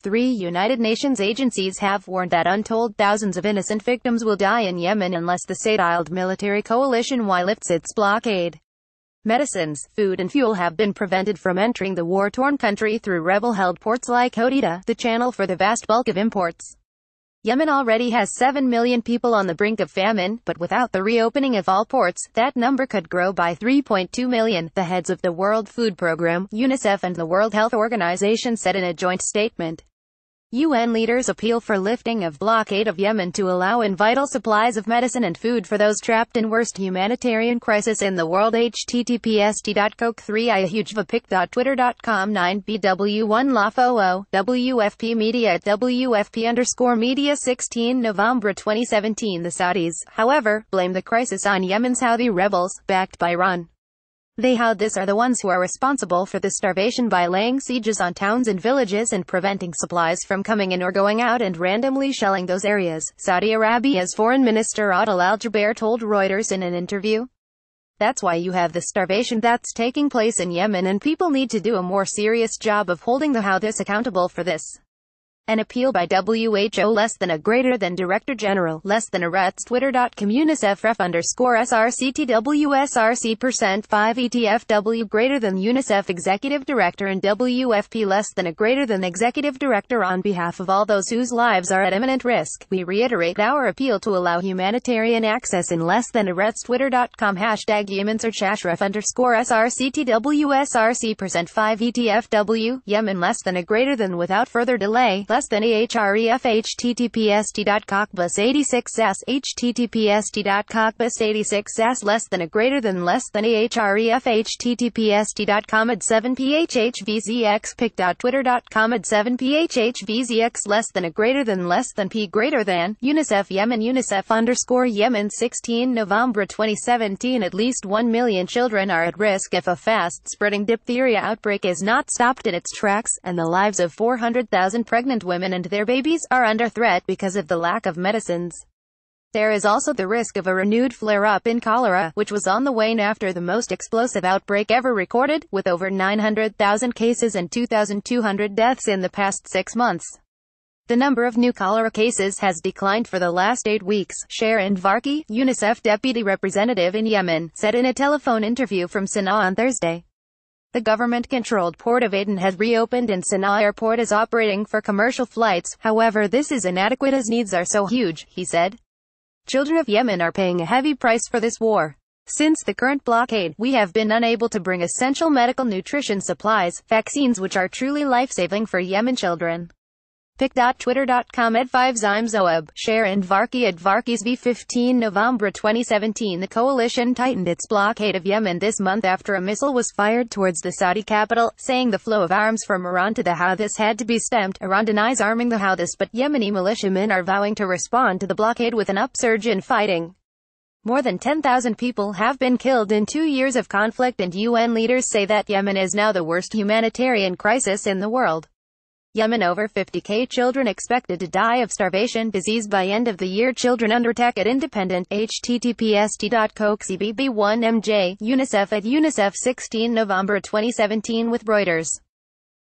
Three United Nations agencies have warned that untold thousands of innocent victims will die in Yemen unless the Saudiled military coalition lifts its blockade. Medicines, food and fuel have been prevented from entering the war-torn country through rebel-held ports like Hodeidah, the channel for the vast bulk of imports. Yemen already has 7 million people on the brink of famine, but without the reopening of all ports, that number could grow by 3.2 million, the heads of the World Food Programme, UNICEF and the World Health Organization said in a joint statement. UN leaders appeal for lifting of blockade of Yemen to allow in vital supplies of medicine and food for those trapped in worst humanitarian crisis in the world. https://coke3iahugevapik.twitter.com 9bw1lafoo WFP Media at WFP_Media 16 November 2017. The Saudis, however, blame the crisis on Yemen's Houthi rebels, backed by Iran. They are the ones who are responsible for the starvation by laying sieges on towns and villages and preventing supplies from coming in or going out and randomly shelling those areas, Saudi Arabia's Foreign Minister Adel Al-Jubeir told Reuters in an interview. That's why you have the starvation that's taking place in Yemen, and people need to do a more serious job of holding the Houthis accountable for this. An appeal by WHO less than a greater than Director General less than arrests Twitter.com UNICEF ref_SRCTWSRC% 5 ETFW greater than UNICEF Executive Director and WFP less than a greater than Executive Director. On behalf of all those whose lives are at imminent risk, we reiterate our appeal to allow humanitarian access in less than arrests Twitter.com #Yemen search ref_SRCTWSRC% 5 ETFW Yemen less than a greater than without further delay less than ahref https://cockbus86s https://cockbus86s less than a greater than less than ahref https://com ad7phhvzx pic.twitter.com ad7phvzx less than a greater than p greater than UNICEF Yemen UNICEF_Yemen 16 November 2017. At least 1 million children are at risk if a fast-spreading diphtheria outbreak is not stopped in its tracks, and the lives of 400,000 pregnant women and their babies are under threat because of the lack of medicines. There is also the risk of a renewed flare-up in cholera, which was on the wane after the most explosive outbreak ever recorded, with over 900,000 cases and 2,200 deaths in the past 6 months. The number of new cholera cases has declined for the last 8 weeks, Sharon Varki, UNICEF deputy representative in Yemen, said in a telephone interview from Sana'a on Thursday. The government-controlled port of Aden has reopened and Sana'a Airport is operating for commercial flights, however this is inadequate as needs are so huge, he said. Children of Yemen are paying a heavy price for this war. Since the current blockade, we have been unable to bring essential medical nutrition supplies, vaccines which are truly life-saving for Yemen children. Pic.twitter.com @5zimzoab, Sharon Varki @Varkis v 15 November 2017. The coalition tightened its blockade of Yemen this month after a missile was fired towards the Saudi capital, saying the flow of arms from Iran to the Houthis had to be stemmed. Iran denies arming the Houthis, but Yemeni militiamen are vowing to respond to the blockade with an upsurge in fighting. More than 10,000 people have been killed in 2 years of conflict, and UN leaders say that Yemen is now the worst humanitarian crisis in the world. Yemen over 50k children expected to die of starvation disease by end of the year. Children under attack at Independent https://coxcbb1mj UNICEF at UNICEF 16 November 2017 with Reuters.